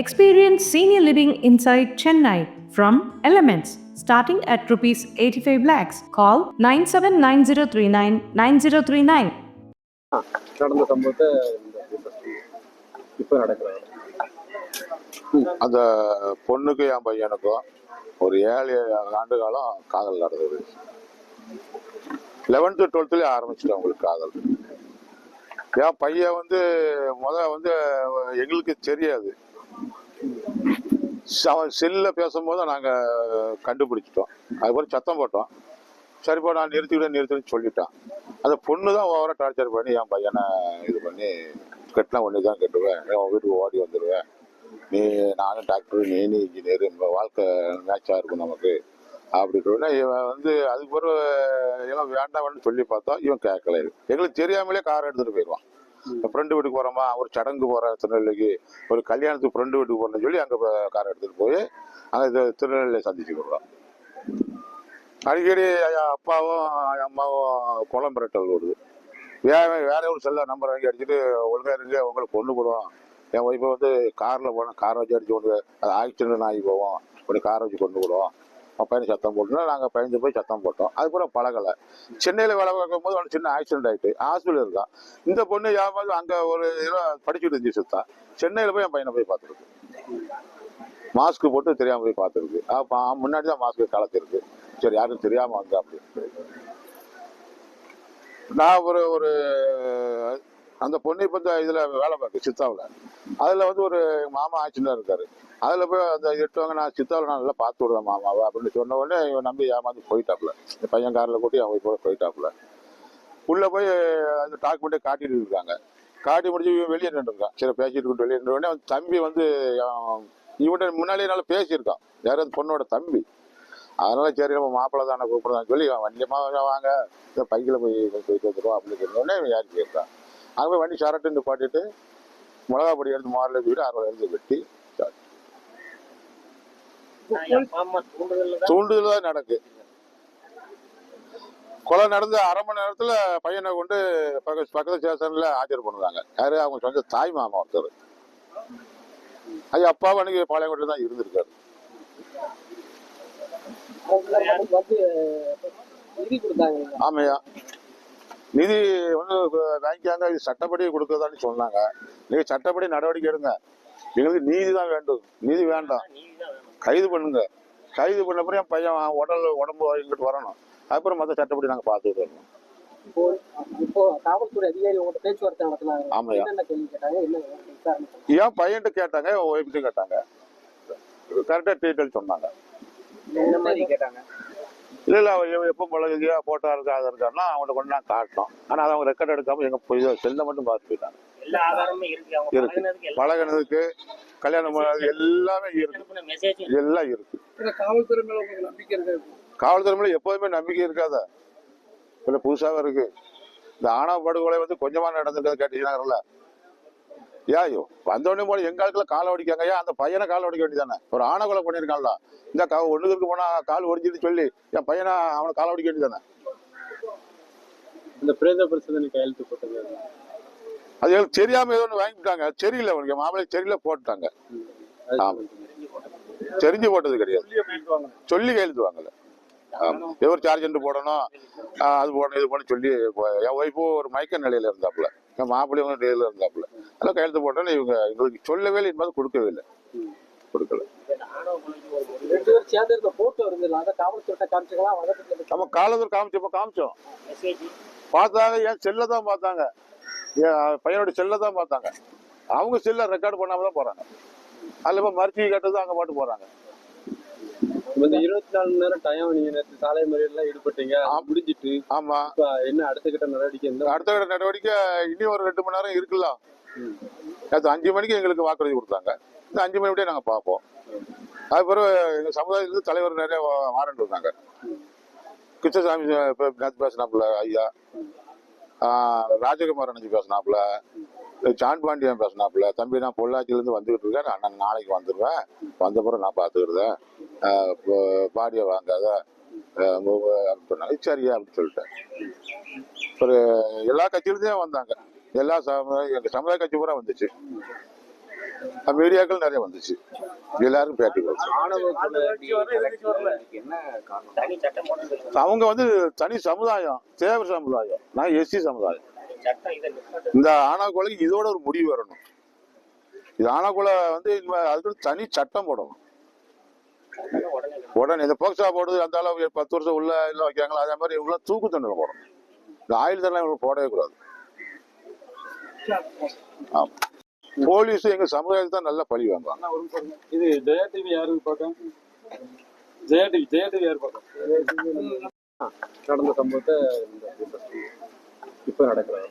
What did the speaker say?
Experience senior living inside Chennai from Elements starting at rupees 85 lakhs. Call 9790399039. நடந்த சம்பவத்தை இப்போ நடக்கிறாங்க. அந்த பொண்ணுக்கும் என் பையனுக்கும் ஒரு 7 ஆண்டு காலம் காதல் நடந்தது. 11th 12th ஆரம்பிச்சிட்டு அவங்களுக்கு காதல். என் பையன் வந்து எங்களுக்கு தெரியாது. அவன் செல்ல பேசும்போது நாங்கள் கண்டுபிடிச்சிட்டோம். அதுக்கப்புறம் சத்தம் போட்டோம். சரிப்பா நான் நிறுத்தின்னு சொல்லிட்டான். அந்த பொண்ணு தான் ஓவராக டார்ச்சர் பண்ணி என் பையனை இது பண்ணி கட்டினா ஒன்று தான் கட்டுவேன், என் வீட்டுக்கு ஓடி வந்துடுவேன், நானும் டாக்டர் நீ இன்ஜினியர், இந்த வாழ்க்கை மேட்சாக இருக்கும் நமக்கு அப்படின்னா இவன் அதுக்கு பிறகு எல்லாம் வேண்டாம்னு சொல்லி பார்த்தோம். இவன் கேட்கல. எங்களுக்கு தெரியாமலே காரை எடுத்துகிட்டு போயிடுவான். ஃப்ரெண்டு வீட்டுக்கு போகிறோமா, ஒரு சடங்கு போகிறேன் திருநெல்வேலிக்கு, ஒரு கல்யாணத்துக்கு ஃப்ரெண்டு வீட்டுக்கு போகிறேன்னு சொல்லி அங்கே காரை எடுத்துகிட்டு போய் அங்கே திருநெல்வேலியை சந்திச்சு கொடுக்குறோம். அடிக்கடி அப்பாவும் அம்மாவும் குளம் பிரட்டல் ஓடுது. வேற ஒரு செல்ல நம்பர் வாங்கி அடிச்சுட்டு ஒழுங்காக இருங்க உங்களுக்கு கொண்டு போடுவோம். என் ஒய்ஃபை காரில் போனோம், காரை வச்சு அடிச்சு கொண்டு அது ஆக்சிடென்ட் ஆகி போவோம், அப்படி காரை வச்சு கொண்டு போடுவோம். பையனை சத்தம் போட்டோம்னா நாங்கள் பயந்து போய் சத்தம் போட்டோம். அதுக்கப்புறம் பழகலை. சென்னையில் வேலை பார்க்கும் போது சின்ன ஆக்சிடென்ட் ஆகிட்டு ஹாஸ்பிட்டல் இருக்கான். இந்த பொண்ணு யாராவது அங்கே ஒரு படிச்சுட்டு இருந்துச்சு சுத்தா. சென்னையில் போய் என் பையனை போய் பார்த்துருக்கு. மாஸ்க் போட்டு தெரியாமல் போய் பார்த்துருக்கு. அப்போ முன்னாடி தான் மாஸ்க்கு கலத்திருக்கு. சரி யாரும் தெரியாமல் வந்தா அப்படின்னு நான் ஒரு அந்த பொண்ணு இப்போ இதில் வேலை பார்க்கு சித்தாவில். அதில் ஒரு மாமா ஆக்சிடென்ட் இருக்காரு. அதில் போய் அந்த எட்டுவாங்க நான் சித்தாவில் நான் நல்லா பார்த்து விடுவேன் மாமாவை அப்படின்னு சொன்ன உடனே இவன் நம்பி ஏமாந்து போயிட்டாப்புல. இந்த பையன் காரில் கூட்டி அவன் கூட போயிட்டாப்புல. உள்ளே போய் அந்த டாக்குமெண்ட்டை காட்டிட்டு இருக்காங்க. காட்டி முடிச்சு இவன் வெளியே நின்றுருக்கான். சரி பேசிட்டு வெளியே நின்ற உடனே அவன் தம்பி இவன்கிட்ட முன்னாலே நல்லா பேசியிருக்கான். யாராவது பொண்ணோட தம்பி. அதனால சரி நம்ம மாப்பிள்ளை தானே கூப்பிடுறான்னு சொல்லி வண்டியமாக வாங்க இந்த பைக்கில் போயிட்டு வந்துடுவோம் அப்படின்னு சொன்னோடனே இவன் யாருக்கு கேட்குறான். அங்கே போய் வண்டி சரட்டு நிப்பாட்டிட்டு மிளகா பொடி எடுத்து மாரில் போயிட்டு 60 எடுத்து வெட்டி தூண்டுதல் தான் நடக்கு. கொலை நடந்து 1/2 மணி நேரத்துல பையனை கொண்டு பக்கத்து ஸ்டேஷன்ல ஆஜர் பண்ணுறாங்க. யாரு? அவங்க சொந்த தாய் மாமா ஒருத்தர். அது அப்பாவும் அன்னைக்கு பாளையங்கோட்டில் தான் இருந்திருக்காரு. ஆமையா நிதி வாங்கிக்காங்க, இது சட்டப்படி கொடுக்கறதான்னு சொன்னாங்க. நீங்க சட்டப்படி நடவடிக்கை எடுங்க, எங்களுக்கு நீதி தான் வேண்டும். நீதி வேண்டாம், கைது பண்ணுங்க. கைது பண்ணப்பறம் என் பையன் உடம்பு இங்கிட்டு வரணும். அதுக்கப்புறம் மற்ற சட்டப்படி நாங்கள் பார்த்துட்டு வரணும். ஆமையா ஏன் பையன்கிட்ட கேட்டாங்க, என் ஒய்ஃப்கிட்ட கேட்டாங்க. கரெக்டாக டீட்டெயில் சொன்னாங்க. இல்லை எப்போ பழகுதியா போட்டோ இருக்கா அது இருக்காருன்னா அவங்கள்ட்ட கொண்டு நான் காட்டணும். ஆனால் அதை அவங்க ரெக்கார்ட் எடுக்காமல் எங்கள் போய் செல்லை மட்டும் பார்த்து போயிட்டாங்க. இருக்கு பழகினதுக்கு கல்யாணம் எல்லாமே இருக்கு, எல்லாம் இருக்கு. காவல்துறை மேல எப்போதுமே நம்பிக்கை இருக்காத இல்லை புதுசாக இருக்கு. இந்த ஆணவ படுகொலை கொஞ்சமா நடந்துட்டு கேட்டீங்கன்னாங்கல்ல, ஏயோ வந்தோடனே போல எங்க ஆளுக்குள்ள காலை ஒடிக்காங்க. ஏன் அந்த பையனை காலை ஒடிக்க வேண்டியதானே? ஒரு ஆணை கொலை பண்ணியிருக்கான்ல, இந்த ஒண்ணுக்கு போனா கால் ஒடிச்சிட்டு சொல்லி என் பையனை அவனை காலை ஒடிக்க வேண்டியதானே? இந்த பிரேத பரிசோதனை கையெழுத்து போட்டது அது எனக்கு தெரியாம ஏதோ ஒன்று வாங்கிட்டாங்க. சரியில்லை, அவனுக்கு மாமலை சரியில்லை போட்டுட்டாங்க. தெரிஞ்சு போட்டது கிடையாது, சொல்லி கையெழுத்து வாங்கல. எவர் சார்ஜென்ட் போடணும், அது போடணும், இது போன சொல்லி என் ஒய்ஃபோ ஒரு மயக்க நிலையில இருந்தாப்புல, என் மாப்பிள்ளையும் நிலையில இருந்தாப்புல. அதெல்லாம் கையெழுத்து போட்டோன்னு இவங்க எங்களுக்கு சொல்லவே இல்லை, என்பது கொடுக்கவே இல்லை, கொடுக்கல. நம்ம காலத்தூர் காமிச்சோம் பார்த்தாங்க. என் செல்ல தான் பார்த்தாங்க, என் பையனோட செல்ல தான் பார்த்தாங்க. அவங்க செல்ல ரெக்கார்டு பண்ணாம தான் போறாங்க. அதுல இப்ப மறுச்சி கட்டது அங்க பாட்டு போறாங்க. இந்த 24 மணி நேரம் டைம் நீங்க நேற்று சாலை மறியல்லாம் ஈடுபட்டீங்க, முடிஞ்சிட்டு. ஆமா, என்ன அடுத்த கட்ட நடவடிக்கை? அடுத்த கட்ட நடவடிக்கை இனி ஒரு 2 மணி நேரம் இருக்குல்ல. நேற்று 5 மணிக்கு எங்களுக்கு வாக்குறுதி கொடுத்தாங்க. இந்த 5 மணி விட நாங்க பார்ப்போம். அதுக்கப்புறம் எங்க சமுதாயத்திலிருந்து தலைவர் நிறைய வாரண்ட் இருந்தாங்க. கிருஷ்ணசாமி நேற்று பேசினாப்புல, ஐயா ராஜகுமார் அணைஞ்சு பேசினாப்புல, ஜான் பாண்டியன் பேசினாப்புல, தம்பி நான் பொள்ளாச்சியிலேருந்து வந்துகிட்டு இருக்கேன், நான் நாளைக்கு வந்துடுவேன், வந்தப்புறம் நான் பார்த்துக்கிடுதேன், பாடியை வாங்காத அப்படின்னு சொன்னாங்க. சரியா அப்படின்னு சொல்லிட்டேன். ஒரு எல்லா கட்சியிலேருந்தே வந்தாங்க, எல்லா எங்கள் சமுதாய கட்சி பூரா வந்துச்சு. மீடியாக்கள் நிறைய வந்துச்சு, எல்லாருக்கும் பேட்டி கொடுத்து. ஆணவ என்ன காரணம்? தனி சட்டம் போட்டு அவங்க வந்து தனி சமுதாயம், தேவர் சமுதாயம், நான் எஸ்சி சமுதாயம். சட்டம் இதை இந்த ஆணவ கொலைக்கு இதோட ஒரு முடிவு வரணும். இது ஆணவ கொலை வந்து அதுக்கு தனி சட்டம் போடணும் உடனே. இந்த போக்சா போடுறது அந்த அளவு 10 வருஷம் உள்ள எல்லாம் வைக்கிறாங்களா, அதே மாதிரி இவங்களாம் தூக்கு தண்டனை போடணும். இந்த ஆயுள் தண்டனை இவங்களுக்கு போடவே கூடாது. ஆமா, போலீஸ் எங்க சமுதாயத்தை தான் நல்லா பழி வாங்குவாங்க. இது ஜெயா டிவி யாருக்கு பார்க்க? ஜெயா டிவி யாரு பார்க்க? நடந்த சம்பவத்தை இப்ப நடக்கிறாங்க.